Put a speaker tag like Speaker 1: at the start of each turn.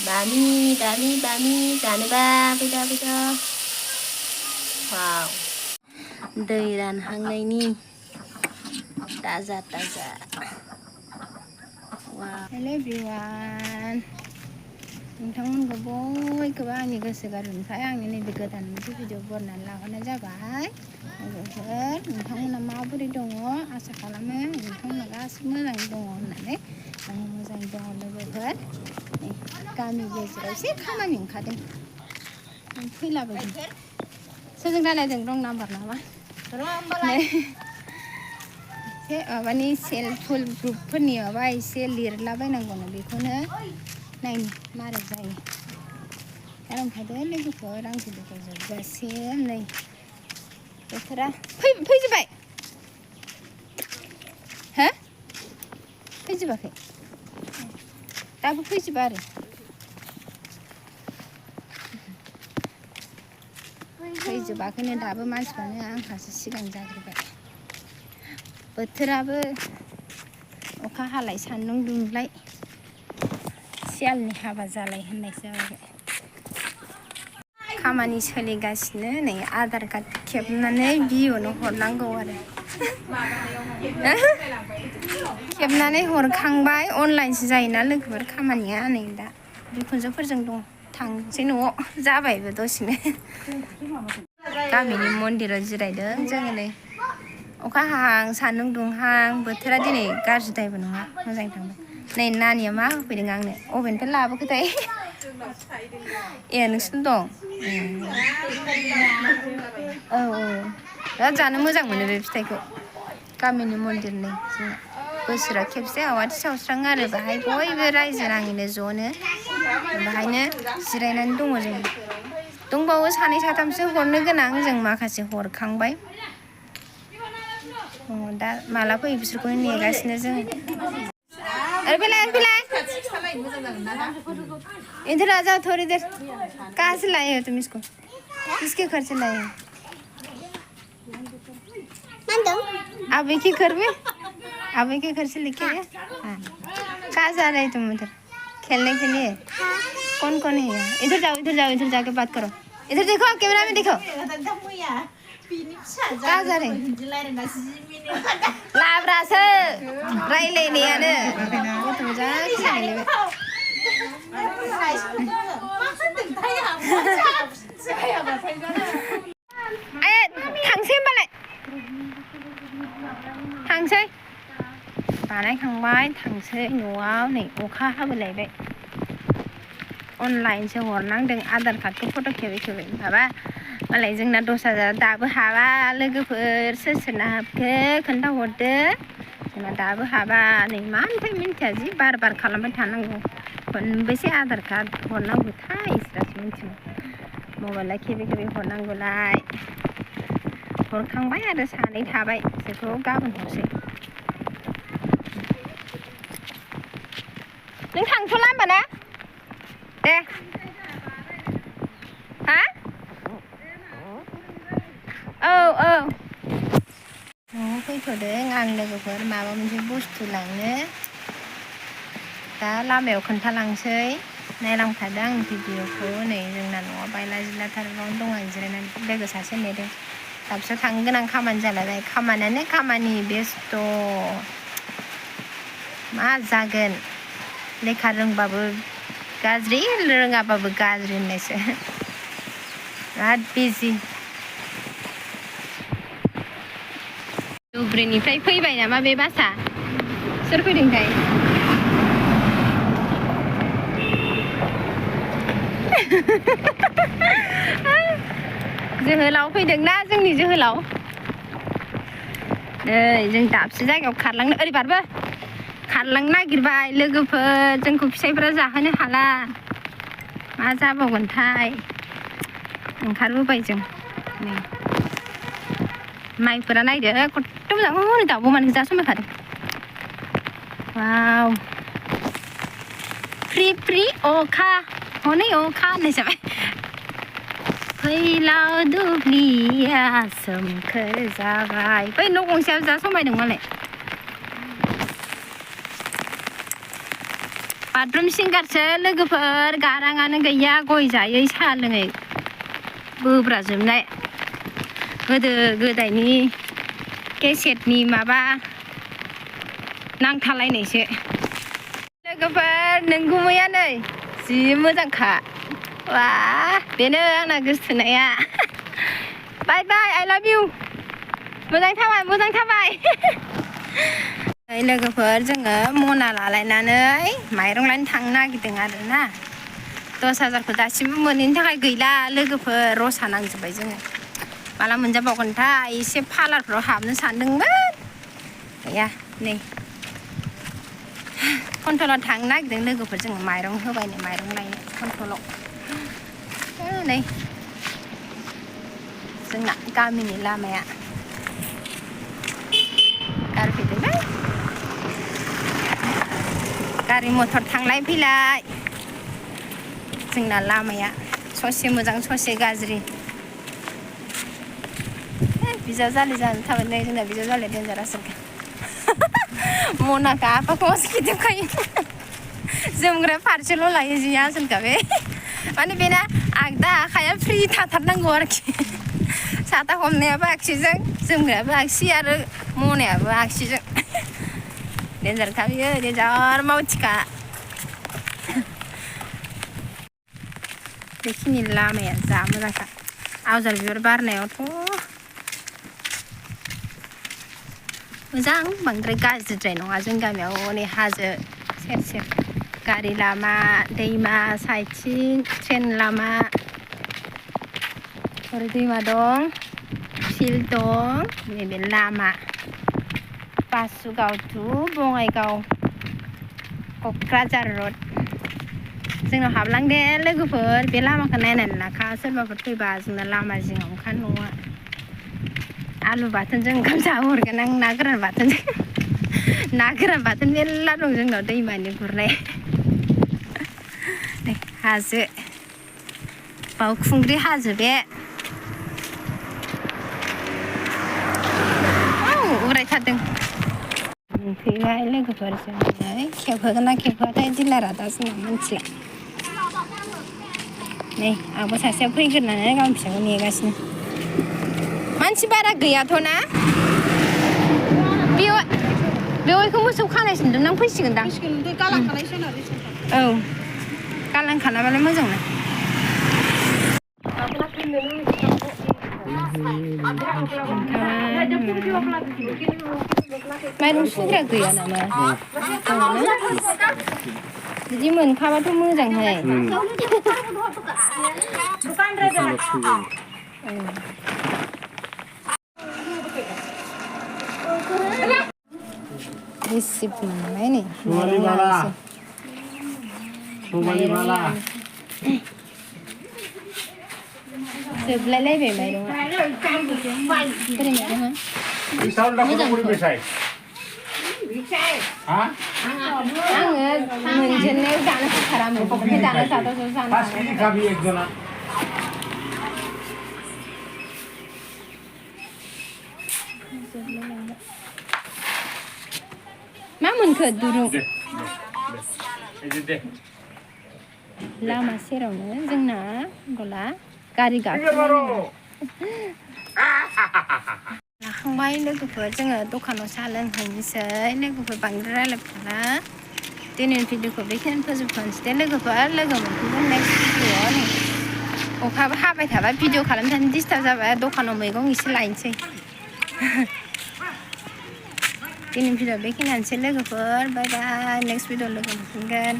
Speaker 1: Bami जानोबा फैदा wow दै रानहांनायनि ताजा wow hello everyone नोंथांमोनखौ बयखौबो आंनि गोसो गोरबोनिफ्राय आंनि नैबे गोदान मोनसे भिडिअ बरनायनानै लाहरनाय जाबाय नोंथांमोना माबोरै दङ आसा खालामो नोंथांमोना गासिबो मोजाङै दङ होननानै आं मोजाङै दङ लोगोफोर गामि गेजेराव एसे खामानि ओंखारदों फैलाबायदों सोरजों रायलायदों रं नाम्बार नामा एसे माबानि सेल्फ हेल्प ग्रुपफोरनि माबा एसे लिरलाबायनांगौनो बेखौनो नायनि मारै जायो खालामखादो लोगोफोर आं भिडिअखौ जोबजासिम नै बोथोरा फैजोब्बाय हो फैजोबाखै दाबो फैजोबा आरो फैजोबाखैनो दाबो मानसिफ्रानो आंहासो सिगां जाग्रोबाय बोथोराबो अखा हालाय सान्दुं दुंलाय सियालनि हाबा जालाय होननायसो जाबाय खामानि सोलिगासिनो नै आधार कार्ड खेबनानै बिअनो हरनांगौ आरो खेबनानै हरखांबाय अनलाइनसो जायोना लोगोफोर खामानिया नै दा बिखुनजोफोरजों दं थांसै न'आव जाबायबो दसेनो गामिनि मन्दिराव जिरायदों जोङो नै अखा हाहां सान्दुं दुंहां बोथोरा दिनै गाज्रिद्रायबो नङा मोजाङै थांबाय नै नानिया मा होफैदों आंनो अबेनिफ्राय लाबोखोथाय ए नोंसिनो दं औ बिराद जानो मोजां मोनो बे फिथाइखौ गामिनि मन्दिरनि जोंना बोसोराव खेबसे आवाथि सावस्राङो आरो बाहाय बयबो रायजो नाङैनो ज'नो बाहायनो जिरायनानै दङ जों दंबावो सानै साथामसो हरनो गोनां जों माखासे हरखांबाय दा माला फैयो बिसोरखौनो नेगासिनो जों इधर आ जाओ थोड़ी देर कहाँ से लाए हो तुम इसको किसके घर से लाए हो आप एक ही घर में आप एक ही घर से लेके आए कहाँ जा रहे तुम उधर खेलने के लिए कौन कौन है यहाँ इधर जाओ इधर जाके बात करो इधर देखो कैमरा में देखो कहाँ जा रहे लाब्रासो रायलायनायानो गथ'जा खेलायलायबाय थांसै होमबालाय थांसै बानायखांबाय थांसै न'आव नै अखा हाबोलायबाय अनलाइनसो हरनांदों आधार कार्डखौ फट' खेबै माबा मालाय जोंना 10,000 दाबो हाबा लोगोफोर सोरना हाबखो खोन्थाहरदो जोंना दाबो हाबा नै मानिफ्राय मिन्थिया जि बार खालामबाय थानांगौ खनबेसे आधार कार्ड हरनांगौथाय इसोरासो मिन्थिगौ मबाइला खेबे हरनांगौलाय हरखांबाय आरो सानै थाबाय बिसोरखौ गाबोन हरसै नों थांथ'ला होमबा ना दे हा औ न'आव फैथ'दों आं लोगोफोर माबा मोनसे बुस्थु लांनो दा लामायाव खोन्थालांसै नायलांखादों आं भिडिअखौ नै जोंना न'आव बायला जिलाथारावनो दं आं जिरायनानै लोगो सासे नेदों दाबसेयाव थांनो गोनां खामानि जालायबाय खामानियानो खामानि बेस्थ' मा जागोन लेखा रोंबाबो गाज्रि रोङाबाबो गाज्रि होननायसो बिराद बिजि धुब्रिनिफ्राय फैबाय नामा बे बासआ सोर फैदोंथाय जोहोलाव फैदोंना जोंनि जोहोलाव नै जों दाबसे जायगायाव खारलांनो ओरै बारबो खारलांनो नागिरबाय लोगोफोर जोंखौ फिसाइफोरा जाहोनो हाला मा जाबावगोनथाय ओंखारबोबाय जों नै माइफोरा नायदो खथ्थ' मोजां हनै दाउब' मानोखो जा समायखादों वाव फ्रि अखा हनै अखा होननाय जाबाय फैलाव दुब्लिया सोमखोर जाबाय बै न' गंसेयाव जा समायदों मालाय बाथरुम सिंगारसो लोगोफोर गाराङानो गैया गय जायै साहा लोङै बोब्राजोबनाय गोदो गोदायनि केसेटनि माबा नांथालायनायसो लोगोफोर नोंगुमैया नै जि मोजांखा वा बेनो आंना गोसोथोनाया बाय बाय आइ लाभ इउ मोजां थाबाय लोगोफोर जोङो मना लालायनानै माइरं लायनो थांनो नागिरदों आरोना 10,000खौ दासिमबो मोनैनि थाखाय गैला लोगोफोर रसा नांजोब्बाय जोङो माला मोनजाबावगोनथाय एसे पार्लारफ्राव हाबनो सानदोंमोन गैया नै कन्ट्रलाव थांनो नागिरदों लोगोफोर जोङो माइरं होबायनो माइरं लायनो कन्ट्रलाव नै जोंना गामिनि लामाया गारफैदोंलै गारि मटर थांलाय फैलाय जोंना लामाया ससे मोजां ससे गाज्रि बिजावजालि जानो थाबाय नै जोंना बिजावजालिया देन्जार आसोलखा मनाखौ आफाखौ गिदिंखायो जोमग्रा फारसेल' लायो जि आसोलखा बे माने बेना आगदा आखाइया फ्रि थाथारनांगौ आरोखि साथा हमनायाबो आगसिजों जोमग्रायाबो आगसि आरो मनायाबो आगसिजों देन्जारखा बियो देन्जार मावथिखा बेखिनि लामाया जा मोजांखा आवजार बिबार बारनायावथ' मोजां बांद्राय गाज्रिद्राय नङा जों गामियाव हनै हाजो सेर सेर गारि लामा दैमा साइडथिं ट्रेन लामा ओरै दैमा दं फिल्ड दं नैबे लामा बासुगाव टु बङाइगाव क'क्राझार रड जोंनाव हाबलांदे लोगोफोर बे लामाखौ नायनानै लाखा सोरबाफोर फैबा जोंना लामा जिङाव ओंखारनो न'आ आलु बाथोनजों ओंखाम जाहोहरगोन आं ना गोरान बाथोन मेरला दं जोंनाव दैमानि गुरनाय हाजो बावखुंग्रि हाजो बे उरायथारदों मोनफैबाय लोगोफोर जोंहाय खेबहोगोन ना खेबहोआथाय दिलारा दा जोंना मिथिला नै आंबो सासेया फैग्रोनानै गावनि फिसाखौ नेगासिनो मानसि बारा गैयाथ' ना बेवाइखौ मोसौ खानाय सोंदों नों फैसिगोनदां औ गालांखानाबालाय मोजां ना माइरं सुग्रा गैया नामा बिदि मोनखाबाथ' मोजांहाय रिसिप मोनबाय नै जोबलायलायबाय माइरङा बोरै माइरङा आङो मोनजेननायाव जानो हाथारामोन ओमफ्राय दाना जादाव जानो मा मोनखो दुरुं लामा सेरावनो जोंना गला गारि लाखांबाय लोगोफोर जोङो दखानाव साहा लोंहैनोसै लोगोफोर बांद्राय रायलायफिनला दिनैनि भिडिअखौ बेखिनियावनो फोजोबथ'नोसै दे लोगोफोर लोगो मोनफिनगोन नेक्स्ट भिडिअआव नै अखाबो हाबाय थाबा भिडिअ खालामनो थानो डिस्टार्ब जाबाय दखानाव मैगं एसे लायनोसै दिनैनि भिडिअ बेखिनियानोसै लोगोफोर बाय बाय नेक्स्ट भिडिअ लोगो मोनफिनगोन